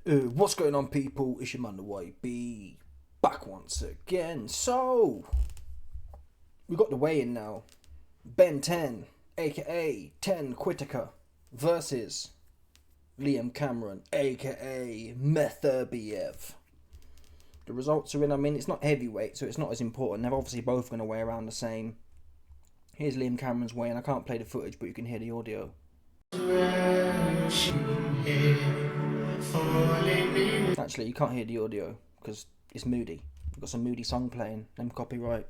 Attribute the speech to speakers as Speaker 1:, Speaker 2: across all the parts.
Speaker 1: What's going on, people? It's your man the YB back once again. So we got the weigh-in now. Ben 10, aka 10 Whittaker, versus Liam Cameron, aka Metherbiev. The results are in. I mean, it's not heavyweight, so it's not as important. They're obviously both going to weigh around the same. Here's Liam Cameron's weigh-in. I can't play the footage, but you can hear the audio. Actually, you can't hear the audio because it's moody. We've got some moody song playing. Them copyright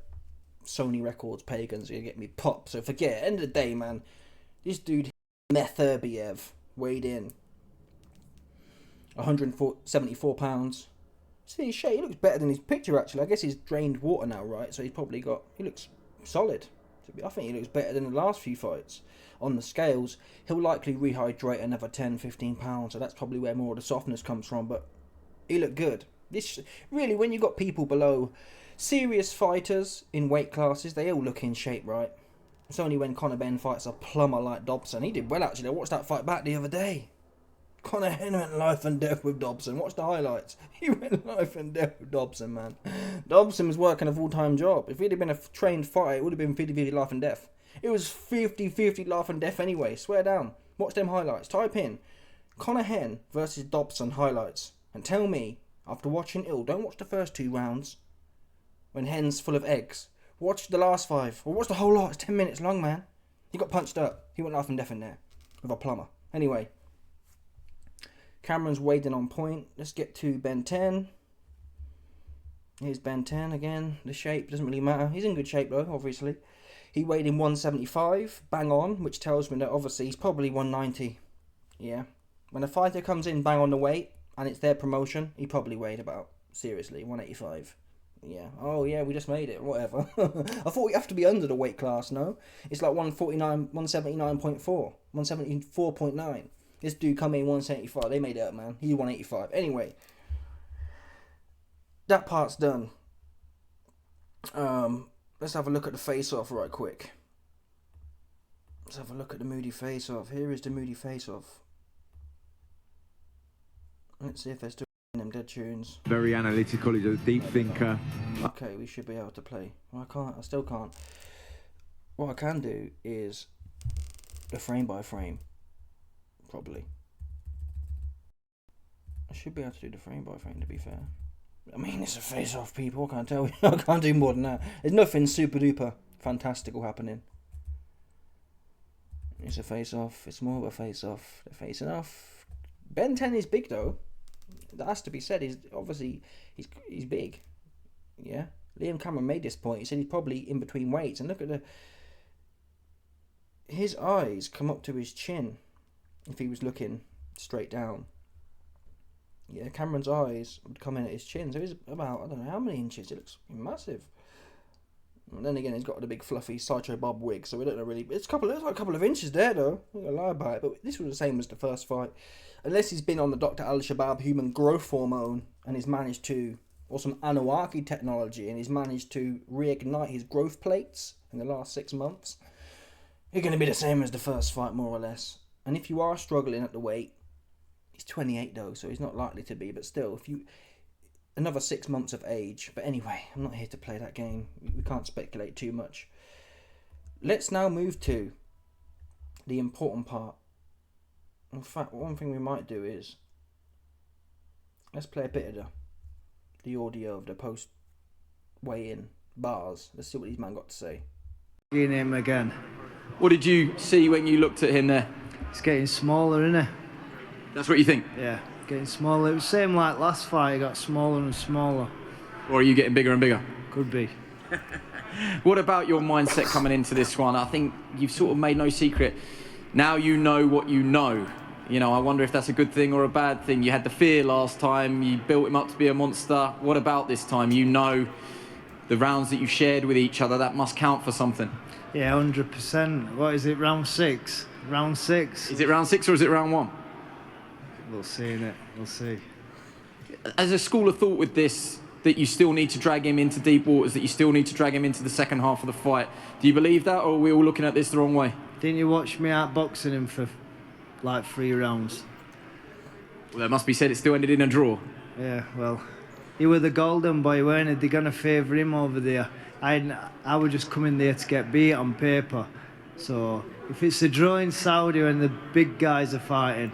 Speaker 1: Sony Records pagans are gonna get me popped. So forget it. End of the day, man. This dude Metherbiev weighed in 174 pounds. See, shit, he looks better than his picture actually. I guess he's drained water now, right? So he looks solid. I think he looks better than the last few fights. On the scales, he'll likely rehydrate another 10-15 pounds, so that's probably where more of the softness comes from, but he looked good. This really, when you got people below serious fighters in weight classes, they all look in shape, right? It's only when Conor Benn fights a plumber like Dobson. He did well actually. I watched that fight back the other day. Conor Benn went life and death with Dobson. Watch the highlights. He went life and death with Dobson, man. Dobson was working a full-time job. If he'd have been a trained fighter, it would have been 50-50 life and death. It was 50-50 life and death anyway. Swear down. Watch them highlights. Type in Conor Benn versus Dobson highlights. And tell me, after watching it all, don't watch the first 2 rounds when Hen's full of eggs. Watch the last 5. Or watch the whole lot. It's 10 minutes long, man. He got punched up. He went life and death in there with a plumber. Anyway. Cameron's weighed in on point. Let's get to Ben 10. Here's Ben 10 again. The shape doesn't really matter. He's in good shape though, obviously. He weighed in 175, bang on, which tells me that obviously he's probably 190. Yeah. When a fighter comes in bang on the weight, and it's their promotion, he probably weighed about, seriously, 185. Yeah. Oh yeah, we just made it. Whatever. I thought we have to be under the weight class, no? It's like 149, 179.4, 174.9. This dude come in 175. They made it up, man. He's 185. Anyway, that part's done. Let's have a look at the face-off right quick. Let's have a look at the moody face-off. Here is the moody face-off. Let's see if they're still in them dead tunes.
Speaker 2: Very analytical. He's a deep thinker.
Speaker 1: Okay, we should be able to play. Well, I can't. I still can't. What I can do is the frame by frame. Probably. I should be able to do the frame by frame, to be fair. I mean, it's a face-off, people. I can't tell you. I can't do more than that. There's nothing super-duper fantastical happening. It's a face-off. It's more of a face-off. They're facing off. Ben 10 is big, though. That has to be said. He's big. Yeah. Liam Cameron made this point. He said he's probably in between weights. And look at his eyes come up to his chin. If he was looking straight down. Yeah, Cameron's eyes would come in at his chin. So he's about, I don't know how many inches. It looks massive. And then again, he's got the big fluffy Sideshow Bob wig. So we don't know really. It's like a couple of inches there, though. I'm not going to lie about it. But this was the same as the first fight. Unless he's been on the Dr. Al-Shabaab human growth hormone. And he's managed to, or some Anunnaki technology. And he's managed to reignite his growth plates in the last 6 months. It's going to be the same as the first fight, more or less. And if you are struggling at the weight, he's 28 though, so he's not likely to be. But still, if you another 6 months of age. But anyway, I'm not here to play that game. We can't speculate too much. Let's now move to the important part. In fact, one thing we might do is let's play a bit of the audio of the post weigh-in bars. Let's see what these man got to say.
Speaker 3: In him again.
Speaker 4: What did you see when you looked at him there?
Speaker 3: It's getting smaller, isn't it?
Speaker 4: That's what you think?
Speaker 3: Yeah, getting smaller. It was the same like last fight, it got smaller and smaller.
Speaker 4: Or are you getting bigger and bigger?
Speaker 3: Could be.
Speaker 4: What about your mindset coming into this one? I think you've sort of made no secret. Now you know what you know. You know, I wonder if that's a good thing or a bad thing. You had the fear last time, you built him up to be a monster. What about this time? You know the rounds that you shared with each other, that must count for something.
Speaker 3: Yeah, 100%. What is it, round 6? Round 6?
Speaker 4: Is it round 6 or is it round 1?
Speaker 3: We'll see, innit? We'll see.
Speaker 4: As a school of thought with this, that you still need to drag him into deep waters, that you still need to drag him into the second half of the fight. Do you believe that, or are we all looking at this the wrong way?
Speaker 3: Didn't you watch me outboxing him for like 3 rounds?
Speaker 4: Well, that must be said, it still ended in a draw.
Speaker 3: Yeah, well, he was the golden boy, weren't it? They're going to favour him over there. I would just come in there to get beat on paper. So if it's a draw in Saudi and the big guys are fighting,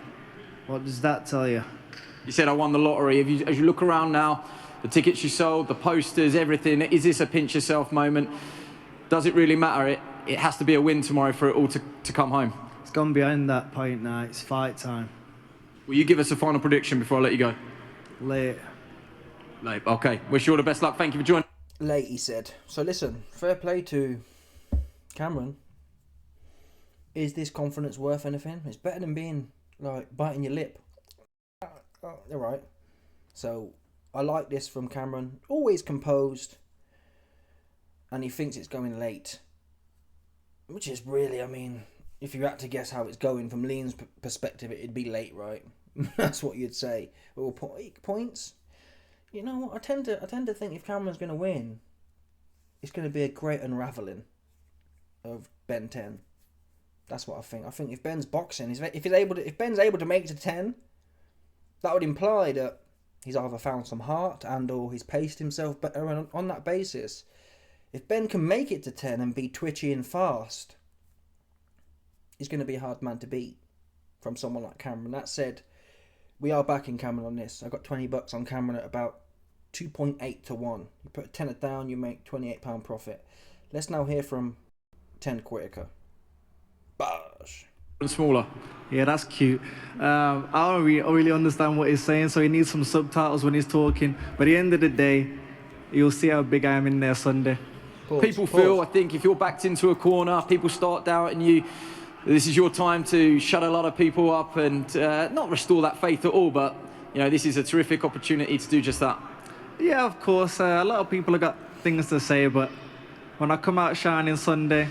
Speaker 3: what does that tell you?
Speaker 4: You said I won the lottery. As you look around now, the tickets you sold, the posters, everything, is this a pinch yourself moment? Does it really matter? It has to be a win tomorrow for it all to come home.
Speaker 3: It's gone behind that point now. It's fight time.
Speaker 4: Will you give us a final prediction before I let you go?
Speaker 3: Late.
Speaker 4: Late. Okay. Wish you all the best luck. Thank you for joining.
Speaker 1: Late, he said. So listen, fair play to Cameron. Is this confidence worth anything? It's better than being like biting your lip. All right. So I like this from Cameron. Always composed. And he thinks it's going late. Which is really, I mean, if you had to guess how it's going from Liam's perspective, it'd be late, right? That's what you'd say. Well, points? You know what? I tend to think if Cameron's going to win, it's going to be a great unravelling of Ben 10. That's what I think. I think if Ben's boxing, if Ben's able to make it to 10, that would imply that he's either found some heart and or he's paced himself better. And on that basis, if Ben can make it to 10 and be twitchy and fast, he's going to be a hard man to beat from someone like Cameron. That said, we are backing Cameron on this. I got $20 on Cameron at about 2.8 to 1. You put a tenner down, you make £28 profit. Let's now hear from 10 Whittaker. Bosh.
Speaker 4: Smaller.
Speaker 5: Yeah, that's cute. I don't really understand what he's saying, so he needs some subtitles when he's talking. But at the end of the day, you'll see how big I am in there Sunday.
Speaker 4: People feel, I think, if you're backed into a corner, people start doubting you. This is your time to shut a lot of people up and not restore that faith at all, but you know, this is a terrific opportunity to do just that.
Speaker 5: Yeah, of course. A lot of people have got things to say, but when I come out shining Sunday,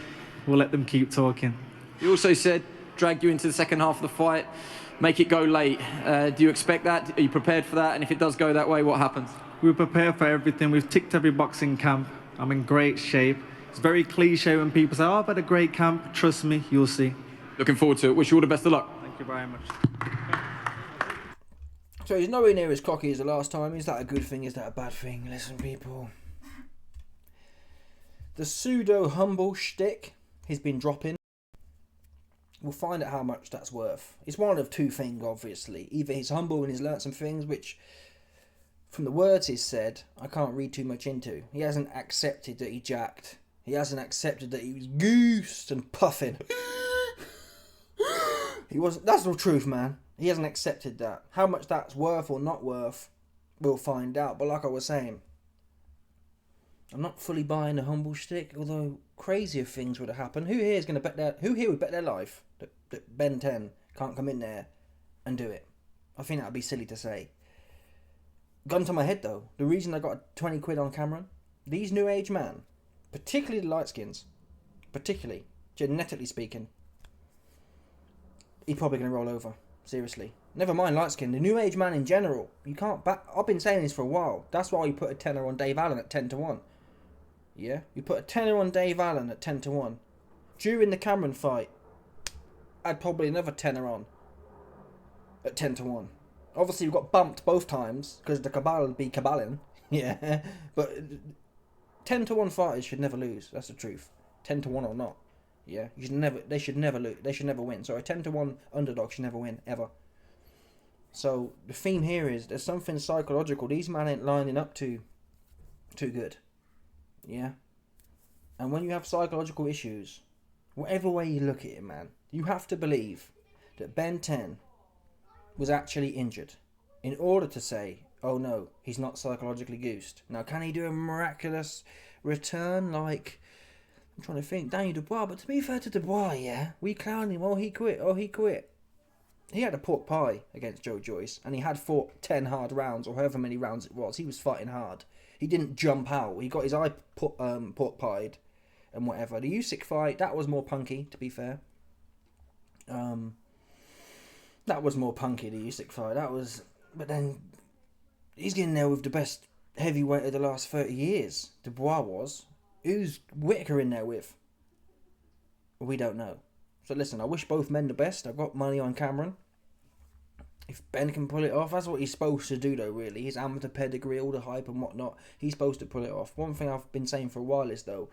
Speaker 5: we'll let them keep talking.
Speaker 4: You also said drag you into the second half of the fight, make it go late. Do you expect that? Are you prepared for that? And if it does go that way, what happens?
Speaker 5: We're prepared for everything. We've ticked every box in camp. I'm in great shape. It's very cliche when people say, oh, I've had a great camp. Trust me, you'll see.
Speaker 4: Looking forward to it. Wish you all the best of luck.
Speaker 5: Thank you very much.
Speaker 1: So he's nowhere near as cocky as the last time. Is that a good thing? Is that a bad thing? Listen, people. The pseudo-humble shtick he's been dropping. We'll find out how much that's worth. It's one of two things, obviously. Either he's humble and he's learnt some things, which, from the words he's said, I can't read too much into. He hasn't accepted that he jacked. He hasn't accepted that he was goosed and puffing. He wasn't. That's the truth, man. He hasn't accepted that. How much that's worth or not worth, we'll find out. But like I was saying, I'm not fully buying the humble shtick, although crazier things would have happened. Who here would bet their life that Ben 10 can't come in there and do it? I think that would be silly to say. Gun to my head though, the reason I got 20 quid on Cameron, these new age man, particularly the light skins, particularly, genetically speaking, he's probably going to roll over. Seriously. Never mind light skin, the new age man in general, you can't back. I've been saying this for a while. That's why you put a tenner on Dave Allen at 10 to 1. Yeah? You put a tenner on Dave Allen at 10 to 1. During the Cameron fight, I'd probably another tenner on at 10 to 1. Obviously, we got bumped both times because the cabal would be caballing. Yeah. But 10 to 1 fighters should never lose. That's the truth. 10 to 1 or not. Yeah. They should never lose. They should never win. So a 10 to 1 underdog should never win, ever. So the theme here is there's something psychological. These men ain't lining up too good. Yeah. And when you have psychological issues, whatever way you look at it, man, you have to believe that Ben 10 was actually injured in order to say, oh no, he's not psychologically goosed. Now, can he do a miraculous return like, I'm trying to think, Daniel Dubois? But to be fair to Dubois, yeah, we clowned him, oh he quit. He had a pork pie against Joe Joyce, and he had fought 10 hard rounds, or however many rounds it was. He was fighting hard. He didn't jump out. He got his eye pork pied and whatever. The Usyk fight, that was more punky, to be fair. That was more punky, the Usyk fight. But then, he's getting there with the best heavyweight of the last 30 years. Dubois was. Who's Whittaker in there with? We don't know. So listen, I wish both men the best. I've got money on Cameron. If Ben can pull it off, that's what he's supposed to do though, really. His amateur pedigree, all the hype and whatnot, he's supposed to pull it off. One thing I've been saying for a while is, though,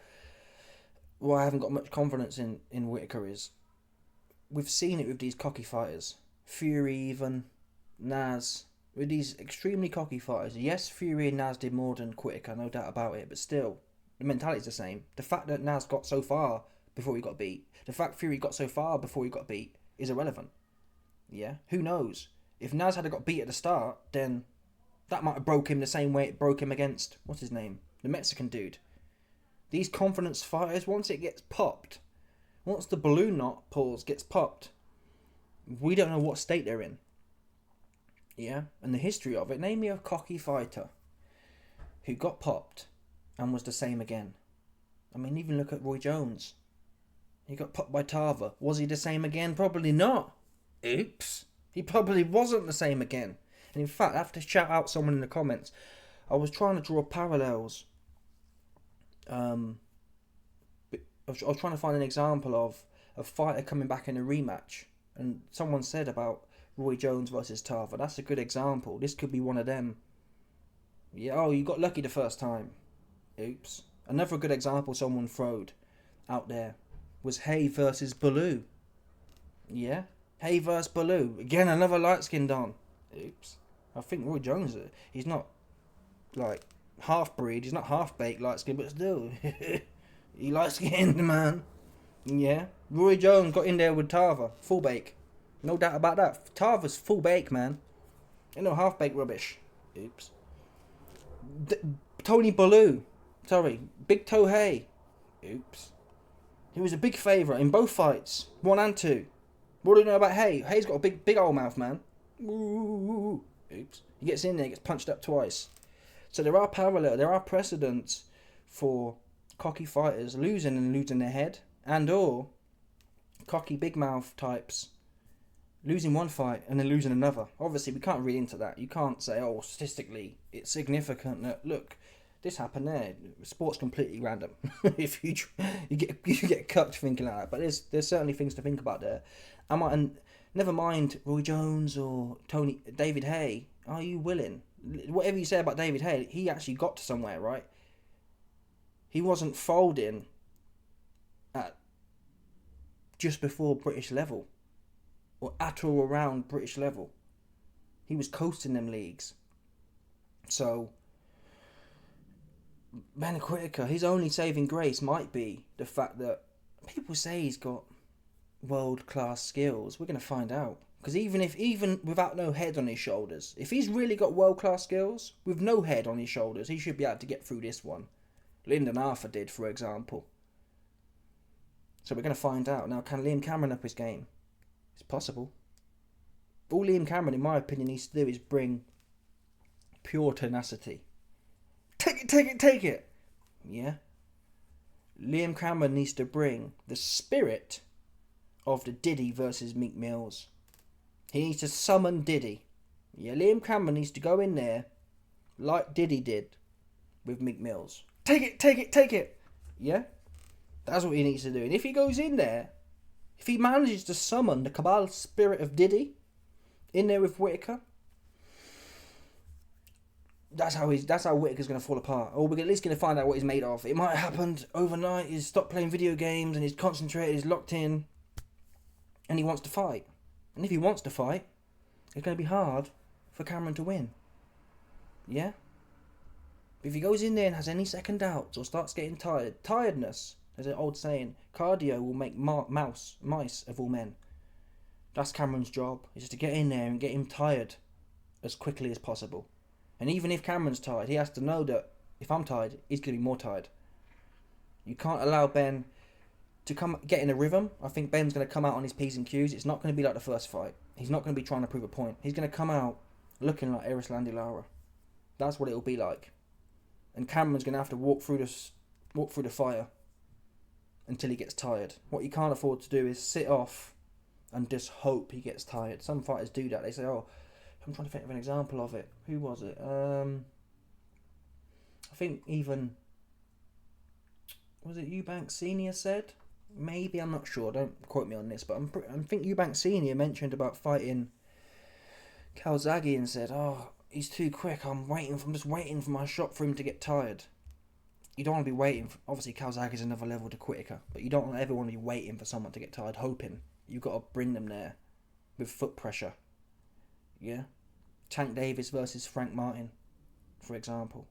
Speaker 1: why I haven't got much confidence in Whittaker is, we've seen it with these cocky fighters. Fury even, Naz, with these extremely cocky fighters. Yes, Fury and Naz did more than Whittaker, no doubt about it, but still, the mentality's the same. The fact that Naz got so far before he got beat, the fact Fury got so far before he got beat, is irrelevant. Yeah? Who knows? If Naz had got beat at the start, then that might have broke him the same way it broke him against, what's his name? The Mexican dude. These confidence fighters, once it gets popped, once the balloon knot pulls gets popped, we don't know what state they're in. Yeah? And the history of it, name me a cocky fighter who got popped and was the same again. I mean, even look at Roy Jones. He got popped by Tarver. Was he the same again? Probably not. Oops. He probably wasn't the same again. And in fact, I have to shout out someone in the comments. I was trying to draw parallels. I was trying to find an example of a fighter coming back in a rematch. And someone said about Roy Jones versus Tarver. That's a good example. This could be one of them. Yeah, oh, you got lucky the first time. Oops. Another good example someone throwed out there was Hay versus Baloo. Yeah? Hay versus Baloo. Again, another light-skinned Don. Oops. I think Roy Jones, he's not, like, half-breed. He's not half-baked light-skinned, but still. He light-skinned, man. Yeah? Roy Jones got in there with Tarver. Full bake. No doubt about that. Tarver's full bake, man. Ain't no half-baked rubbish. Oops. Tony Baloo. Sorry. Big Toe Hay. Oops. He was a big favourite in both fights. 1 and 2. What do you know about Hay? Hay's got a big old mouth, man. Ooh. Oops. He gets in there, gets punched up twice. So there are precedents for cocky fighters losing and losing their head, and or cocky big mouth types losing one fight and then losing another. Obviously, we can't read into that. You can't say, oh, statistically, it's significant that, look, this happened there. Sport's completely random. If you get cucked thinking like that, but there's certainly things to think about there. And never mind Roy Jones or David Hay. Are you willing? Whatever you say about David Hay, he actually got to somewhere, right? He wasn't folding at just before British level, or at or around British level. He was coasting them leagues. So Ben Whittaker, his only saving grace might be the fact that people say he's got world-class skills. We're going to find out. Because even without no head on his shoulders, if he's really got world-class skills, with no head on his shoulders, he should be able to get through this one. Lyndon Arthur did, for example. So we're going to find out. Now, can Liam Cameron up his game? It's possible. All Liam Cameron, in my opinion, needs to do is bring pure tenacity. Take it! Yeah? Liam Cameron needs to bring the spirit of the Diddy versus Meek Mills. He needs to summon Diddy. Yeah, Liam Cameron needs to go in there like Diddy did with Meek Mills. Take it! Yeah? That's what he needs to do. And if he goes in there, if he manages to summon the cabal spirit of Diddy in there with Whittaker, that's how Whittaker's going to fall apart. Or we're at least going to find out what he's made of. It might have happened overnight. He's stopped playing video games and he's concentrated, he's locked in, and he wants to fight. And if he wants to fight, it's going to be hard for Cameron to win. Yeah? But if he goes in there and has any second doubts or starts getting tired, tiredness, there's an old saying, cardio will make mice of all men. That's Cameron's job, is just to get in there and get him tired as quickly as possible. And even if Cameron's tired, he has to know that if I'm tired, he's going to be more tired. You can't allow Ben to get in a rhythm. I think Ben's going to come out on his P's and Q's. It's not going to be like the first fight. He's not going to be trying to prove a point. He's going to come out looking like Eris Lara. That's what it'll be like. And Cameron's going to have to walk through the fire until he gets tired. What he can't afford to do is sit off and just hope he gets tired. Some fighters do that. They say, oh, I'm trying to think of an example of it. Who was it? I think even... Was it Eubank Senior said? Maybe, I'm not sure. Don't quote me on this. But I think Eubank Senior mentioned about fighting Calzaghe and said, "Oh, he's too quick. I'm just waiting for my shot for him to get tired." You don't want to be waiting. Obviously, Calzaghe's another level to Whittaker, but you don't ever want to be waiting for someone to get tired, hoping. You've got to bring them there with foot pressure. Yeah, Tank Davis versus Frank Martin, for example.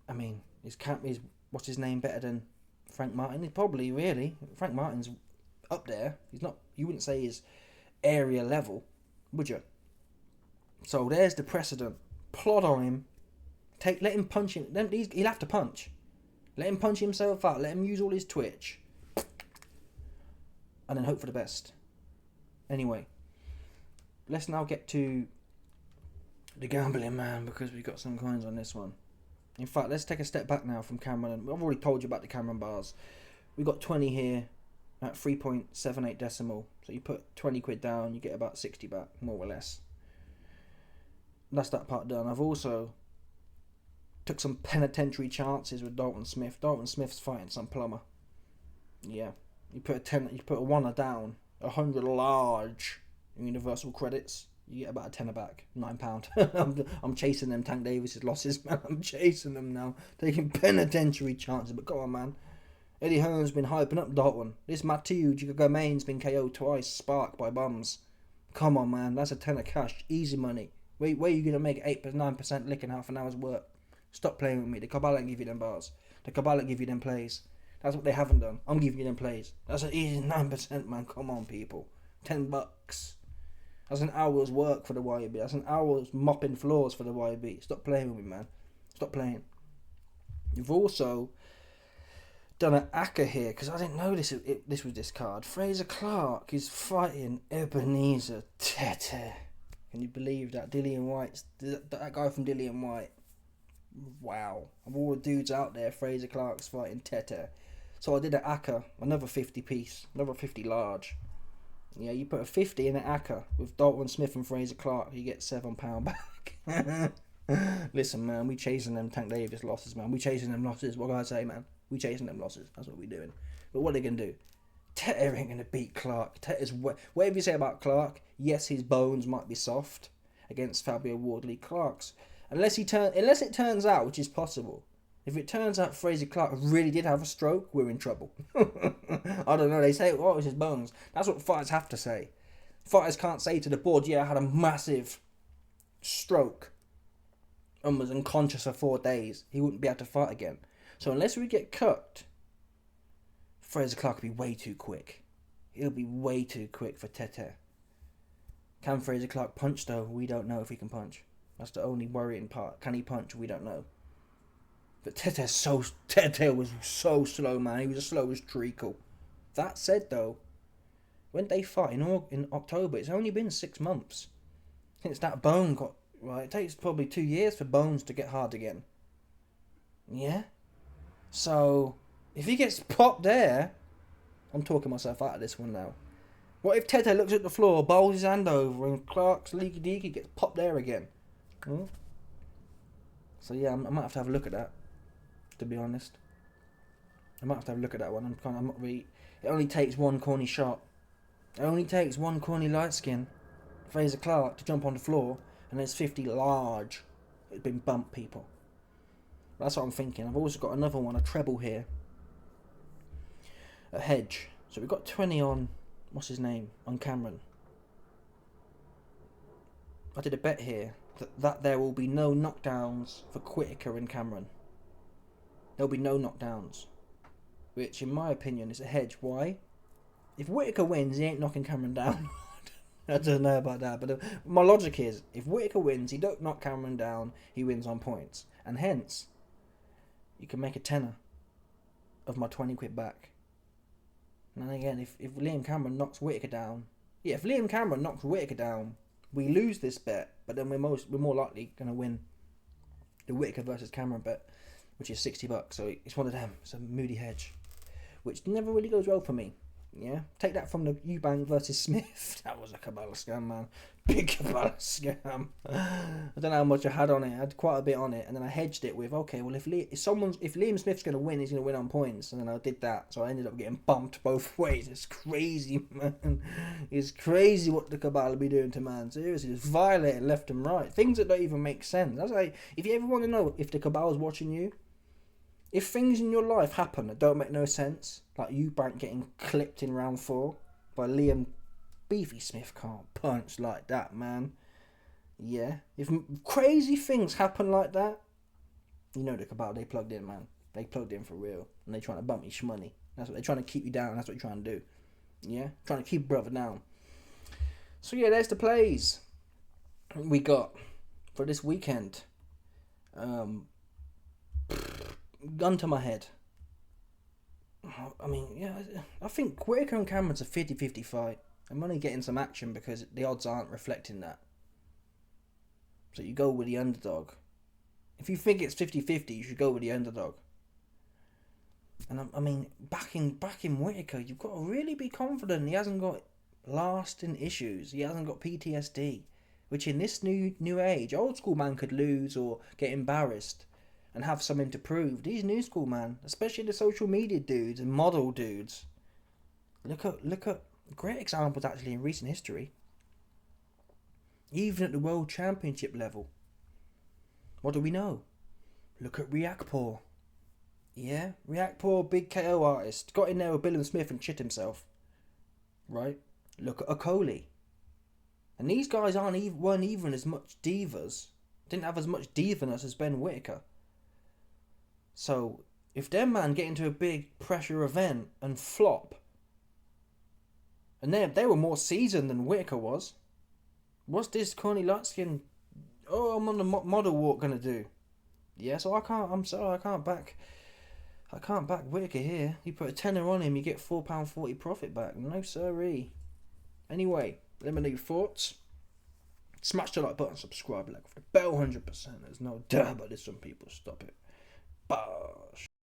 Speaker 1: I mean, is what's his name better than Frank Martin? Probably, really. Frank Martin's up there. He's not. You wouldn't say he's area level, would you? So there's the precedent. Plod on him. Let him punch him. He'll have to punch. Let him punch himself out. Let him use all his twitch, and then hope for the best. Anyway, let's now get to the gambling man, because we got some coins on this one. In fact, let's take a step back now from Cameron. I've already told you about the Cameron bars. We got 20 here at 3.78 decimal. So you put 20 quid down, you get about 60 back, more or less. That's that part done. I've also took some penitentiary chances with Dalton Smith. Dalton Smith's fighting some plumber. Yeah. You put a one down, 100 large universal credits. You get about a tenner back, £9. I'm chasing them Tank Davis's losses, man. I'm chasing them now, taking penitentiary chances. But come on, man. Eddie Hearn's been hyping up Dalton. This Mathieu Gigagomain's been KO'd twice, sparked by bums. Come on, man. That's a tenner cash, easy money. Where are you gonna make 8-9% licking half an hour's work? Stop playing with me. The Kabbalah don't give you them bars. The Kabbalah give you them plays. That's what they haven't done. I'm giving you them plays. That's an easy 9%, man. Come on, people. $10. That's an hour's work for the YB. That's an hour's mopping floors for the YB. Stop playing with me, man. Stop playing. You've also done an ACCA here, because I didn't know this was this card. Fraser Clark is fighting Ebenezer Tete. Can you believe that? Dillian White's that guy from Dillian White. Wow. Of all the dudes out there, Fraser Clark's fighting Tete. So I did an ACCA, another 50 piece, another 50 large. Yeah, you put a 50 in an ACCA with Dalton Smith and Fraser Clark, you get £7 back. Listen, man, we chasing them Tank Davis losses, man. We chasing them losses. What can I say, man? We chasing them losses. That's what we doing. But what are they going to do? Tete ain't going to beat Clark. Tete's whatever you say about Clark, yes, his bones might be soft against Fabio Wardley. Clark's, unless it turns out, which is possible, if it turns out Fraser Clark really did have a stroke, we're in trouble. I don't know. They say, oh, it's his bones. That's what fighters have to say. Fighters can't say to the board, yeah, I had a massive stroke and was unconscious for 4 days. He wouldn't be able to fight again. So unless we get cut, Fraser Clark will be way too quick. He'll be way too quick for Tete. Can Fraser Clark punch, though? We don't know if he can punch. That's the only worrying part. Can he punch? We don't know. But Tete was so slow, man. He was as slow as treacle. That said, though, when they fight in October, it's only been 6 months since that bone got right. It takes probably 2 years for bones to get hard again. Yeah? So, if he gets popped there, I'm talking myself out of this one now. What if Tete looks at the floor, bowls his hand over, and Clark's leaky deaky gets popped there again? So yeah, I might have to have a look at that, to be honest. I might have to have a look at that one. I'm not really... It only takes one corny shot. It only takes one corny light skin, Fraser Clark, to jump on the floor, and there's 50 large. It's been bumped, people. That's what I'm thinking. I've also got another one, a treble here. A hedge. So we've got 20 on, what's his name, on Cameron. I did a bet here that there will be no knockdowns for Whittaker and Cameron. There'll be no knockdowns. Which, in my opinion, is a hedge. Why? If Whittaker wins, he ain't knocking Cameron down. I don't know about that, but my logic is, if Whittaker wins, he don't knock Cameron down, he wins on points. And hence, you can make a tenner of my 20 quid back. And then again, if Liam Cameron knocks Whittaker down, yeah, if Liam Cameron knocks Whittaker down, we lose this bet, but then we're more likely going to win the Whittaker versus Cameron bet, which is $60. So it's one of them. It's a moody hedge, which never really goes well for me. Yeah, take that from the Eubank versus Smith. That was a Cabal scam, man. Big Cabal scam. I don't know how much I had on it. I had quite a bit on it, and then I hedged it with, okay, well, if Liam Smith's going to win, he's going to win on points, and then I did that, so I ended up getting bumped both ways. It's crazy, man. It's crazy what the Cabal be doing to man. Seriously, it's violating left and right. Things that don't even make sense. That's like, if you ever want to know if the Cabal's watching you, if things in your life happen that don't make no sense, like Eubank getting clipped in round 4 by Liam Beefy Smith, can't punch like that, man. Yeah, if crazy things happen like that, you know the Cabal, they plugged in, man. They plugged in for real, and they trying to bump your money. That's what they're trying to keep you down. That's what you're trying to do. Yeah, trying to keep brother down. So yeah, there's the plays we got for this weekend. Gun to my head. I mean, yeah, I think Whittaker and Cameron's a 50-50 fight. I'm only getting some action because the odds aren't reflecting that. So you go with the underdog. If you think it's 50-50, you should go with the underdog. And I mean, back in Whittaker, you've got to really be confident he hasn't got lasting issues. He hasn't got PTSD, which in this new age, old school man could lose or get embarrassed and have something to prove. These new school man, especially the social media dudes and model dudes, look at great examples actually in recent history. Even at the world championship level, what do we know? Look at Riakporhe. Yeah, Riakporhe, big KO artist, got in there with Billam Smith and shit himself. Right? Look at Okoli. And these guys weren't even as much divas, didn't have as much divaness as Ben Whittaker. So, if them man get into a big pressure event and flop, and they were more seasoned than Whittaker was, what's this corny light skin, I'm on the model walk gonna do? Yeah, so I'm sorry, I can't back Whittaker here. You put a tenner on him, you get £4.40 profit back. No siree. Anyway, let me know your thoughts. Smash the like button, subscribe, like the bell 100%. There's no doubt about this, some people stop it. Bosh.